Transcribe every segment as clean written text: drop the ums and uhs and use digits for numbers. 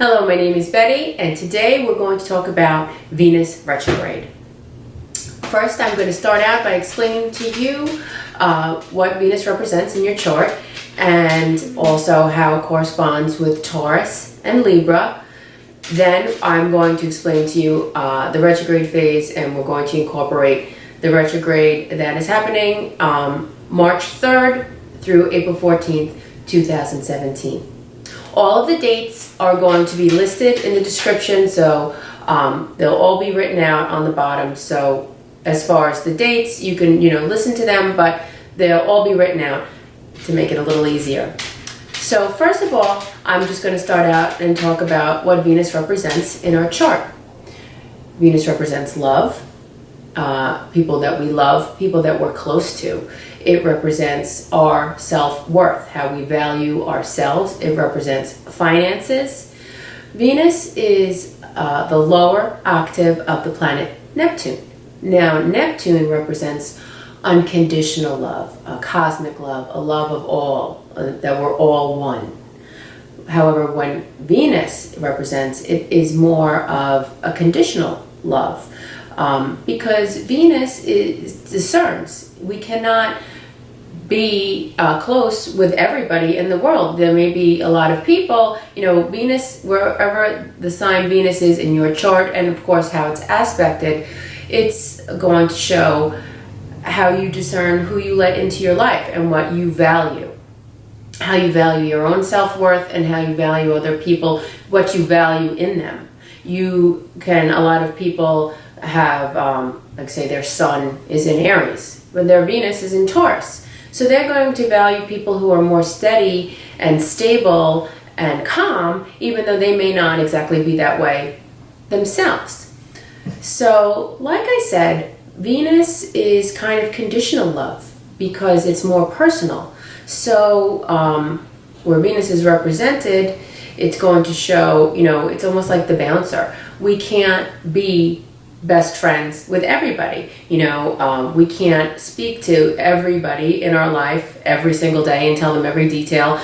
Hello, my name is Betty, and today we're going to talk about Venus retrograde. First, I'm going to start out by explaining to you what Venus represents in your chart and also how it corresponds with Taurus and Libra. Then I'm going to explain to you the retrograde phase, and we're going to incorporate the retrograde that is happening March 3rd through April 14th, 2017. All of the dates are going to be listed in the description, so they'll all be written out on the bottom. So as far as the dates, you can listen to them, but they'll all be written out to make it a little easier. So first of all, I'm just going to start out and talk about what Venus represents in our chart. Venus represents love, people that we love, people that we're close to. It represents our self-worth, how we value ourselves. It represents finances. Venus is the lower octave of the planet Neptune. Now, Neptune represents unconditional love, a cosmic love, a love of all, that we're all one. However, when Venus represents, it is more of a conditional love, because Venus discerns. We cannot be close with everybody in the world. There may be a lot of people, Venus, wherever the sign Venus is in your chart, and of course how it's aspected, it's going to show how you discern who you let into your life and what you value. How you value your own self-worth and how you value other people, what you value in them. A lot of people have, like say their sun is in Aries, but their Venus is in Taurus. So they're going to value people who are more steady and stable and calm, even though they may not exactly be that way themselves. So, like I said, Venus is kind of conditional love because it's more personal. So, where Venus is represented, it's going to show, it's almost like the bouncer. We can't be best friends with everybody. We can't speak to everybody in our life every single day and tell them every detail.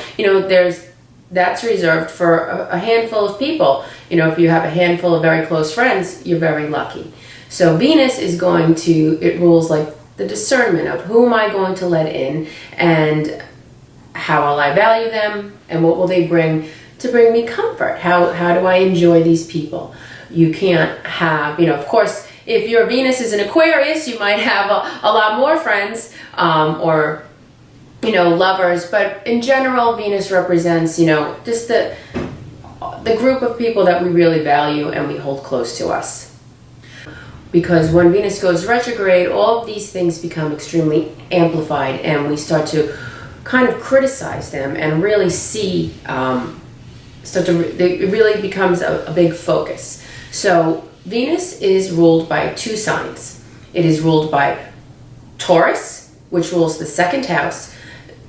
That's reserved for a handful of people. If you have a handful of very close friends, you're very lucky. So Venus is it rules like the discernment of who am I going to let in and how will I value them and what will they bring to bring me comfort? How do I enjoy these people? You can't have, of course, if your Venus is in Aquarius, you might have a lot more friends or, lovers. But in general, Venus represents, just the group of people that we really value and we hold close to us. Because when Venus goes retrograde, all of these things become extremely amplified and we start to kind of criticize them and really see, it really becomes a big focus. So Venus is ruled by two signs. It is ruled by Taurus, which rules the second house,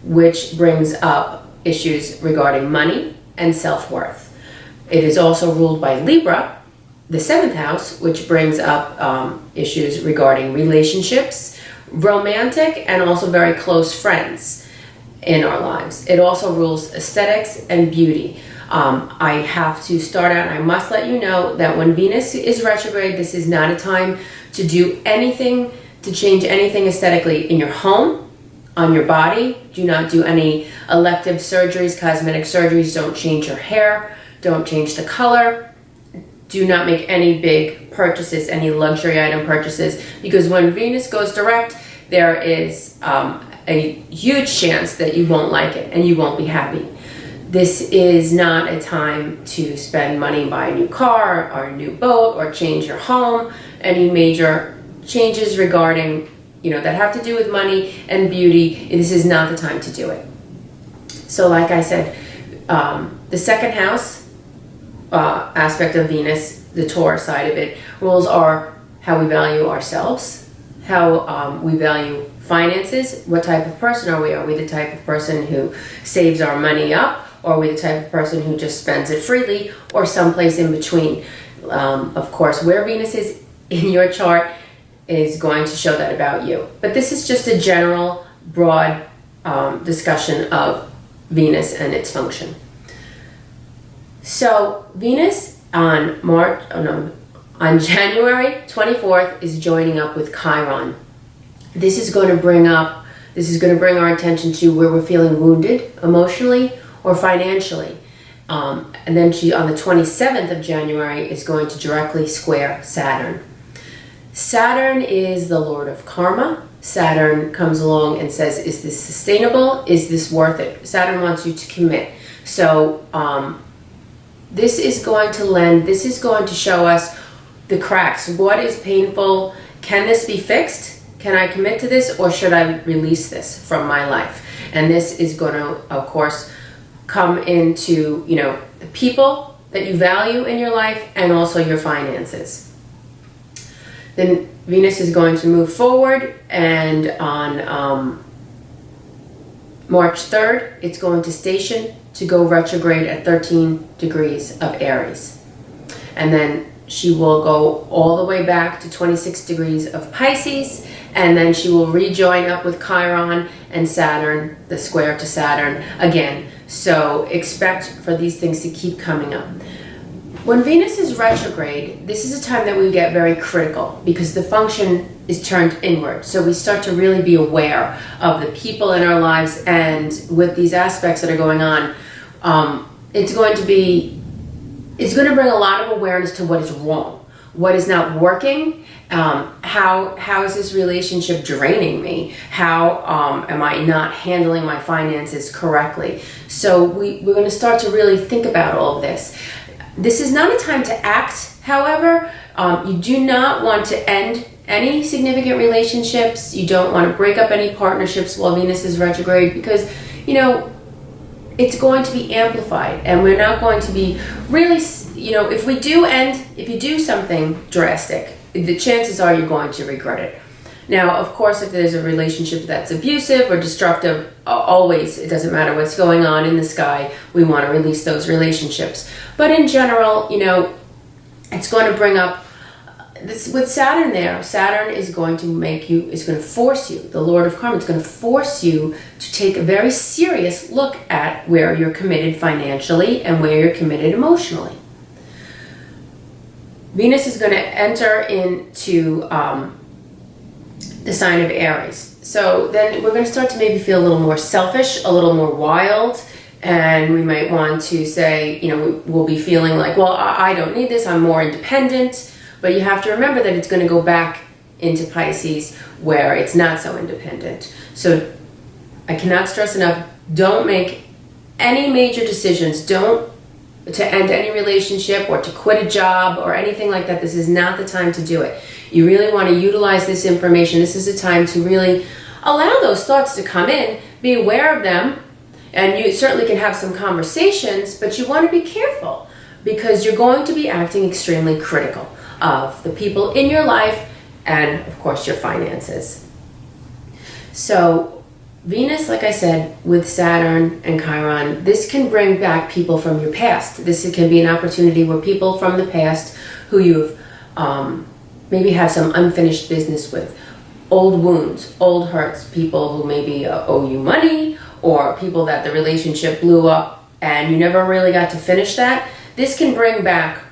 which brings up issues regarding money and self-worth. It is also ruled by Libra, the seventh house, which brings up issues regarding relationships, romantic, and also very close friends in our lives. It also rules aesthetics and beauty. I have to start out, and I must let you know that when Venus is retrograde, this is not a time to do anything, to change anything aesthetically in your home, on your body. Do not do any elective surgeries, cosmetic surgeries. Don't change your hair. Don't change the color. Do not make any big purchases, any luxury item purchases, because when Venus goes direct, there is a huge chance that you won't like it and you won't be happy. This is not a time to spend money, buy a new car or a new boat or change your home. Any major changes regarding, that have to do with money and beauty, this is not the time to do it. So like I said, the second house aspect of Venus, the Taurus side of it, rules are how we value ourselves, how we value finances. What type of person are we? Are we the type of person who saves our money up? Or are we the type of person who just spends it freely, or someplace in between? Of course, where Venus is in your chart is going to show that about you. But this is just a general, broad discussion of Venus and its function. So Venus on January 24th is joining up with Chiron. This is going to bring our attention to where we're feeling wounded emotionally or financially. And then she, on the 27th of January, is going to directly square Saturn. Saturn is the lord of karma. Saturn comes along and says, is this sustainable? Is this worth it? Saturn wants you to commit. So this is going to show us the cracks. What is painful? Can this be fixed? Can I commit to this, or should I release this from my life? And this is going to, of course, come into, the people that you value in your life and also your finances. Then Venus is going to move forward, and on March 3rd, it's going to station to go retrograde at 13 degrees of Aries. And then she will go all the way back to 26 degrees of Pisces, and then she will rejoin up with Chiron and Saturn, the square to Saturn again. So expect for these things to keep coming up. When Venus is retrograde, this is a time that we get very critical because the function is turned inward. So we start to really be aware of the people in our lives, and with these aspects that are going on, it's going to bring a lot of awareness to what is wrong, what is not working, how is this relationship draining me, how am I not handling my finances correctly. So we're going to start to really think about all of this. This is not a time to act, however. You do not want to end any significant relationships. You don't want to break up any partnerships while Venus is retrograde because, it's going to be amplified, and we're not going to be really, if you do something drastic, the chances are you're going to regret it. Now, of course, if there's a relationship that's abusive or destructive, always, it doesn't matter what's going on in the sky, we want to release those relationships. But in general, it's going to bring up this with Saturn there. Saturn is going to force you, the Lord of Karma, it's going to force you to take a very serious look at where you're committed financially and where you're committed emotionally. Venus is going to enter into the sign of Aries. So then we're going to start to maybe feel a little more selfish, a little more wild, and we might want to say, we'll be feeling like, well, I don't need this, I'm more independent. But you have to remember that it's going to go back into Pisces where it's not so independent. So I cannot stress enough, don't make any major decisions. Don't to end any relationship or to quit a job or anything like that. This is not the time to do it. You really want to utilize this information. This is a time to really allow those thoughts to come in, be aware of them, and you certainly can have some conversations, but you want to be careful because you're going to be acting extremely critical of the people in your life and, of course, your finances. So Venus, like I said, with Saturn and Chiron, this can bring back people from your past. This can be an opportunity where people from the past who you've maybe have some unfinished business with, old wounds, old hurts, people who maybe owe you money, or people that the relationship blew up and you never really got to finish that. This can bring back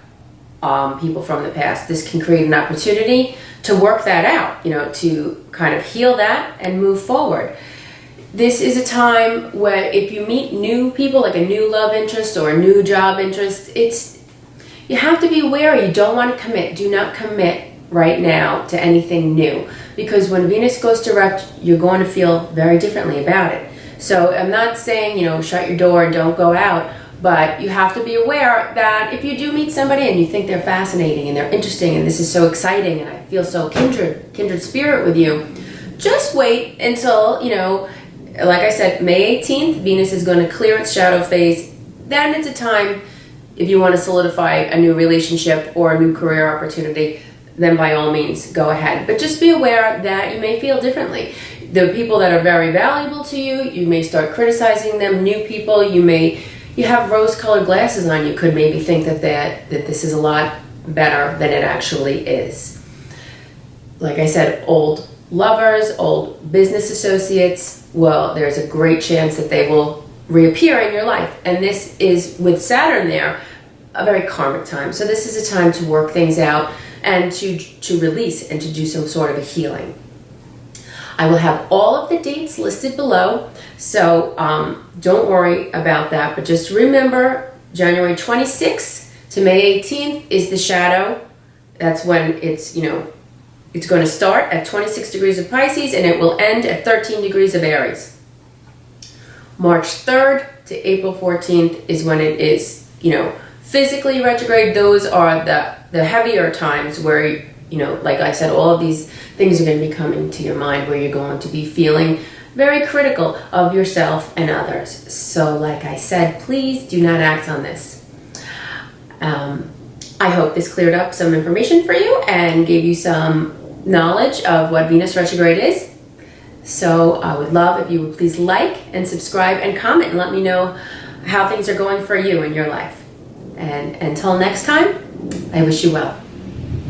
people from the past. This can create an opportunity to work that out, to kind of heal that and move forward. This is a time where if you meet new people, like a new love interest or a new job interest, you have to be aware. You don't want to commit. Do not commit right now to anything new, because when Venus goes direct, you're going to feel very differently about it. So I'm not saying, shut your door and don't go out, but you have to be aware that if you do meet somebody and you think they're fascinating and they're interesting and this is so exciting and I feel so kindred spirit with you, just wait until, like I said, May 18th, Venus is going to clear its shadow phase. Then it's a time, if you want to solidify a new relationship or a new career opportunity, then by all means, go ahead. But just be aware that you may feel differently. The people that are very valuable to you, you may start criticizing them. New people, you have rose-colored glasses on. You could maybe think that this is a lot better than it actually is. Like I said, old lovers, old business associates, well, there's a great chance that they will reappear in your life. And this is with Saturn there. a very karmic time. So this is a time to work things out and to release and to do some sort of a healing. I will have all of the dates listed below, so don't worry about that. But just remember, January 26th to May 18th is the shadow. That's when it's, it's going to start at 26 degrees of Pisces and it will end at 13 degrees of Aries. March 3rd to April 14th is when it is, physically retrograde. Those are the heavier times where, like I said, all of these things are going to be coming to your mind where you're going to be feeling very critical of yourself and others. So like I said, please do not act on this. I hope this cleared up some information for you and gave you some knowledge of what Venus retrograde is. So I would love if you would please like and subscribe and comment and let me know how things are going for you in your life. And until next time, I wish you well.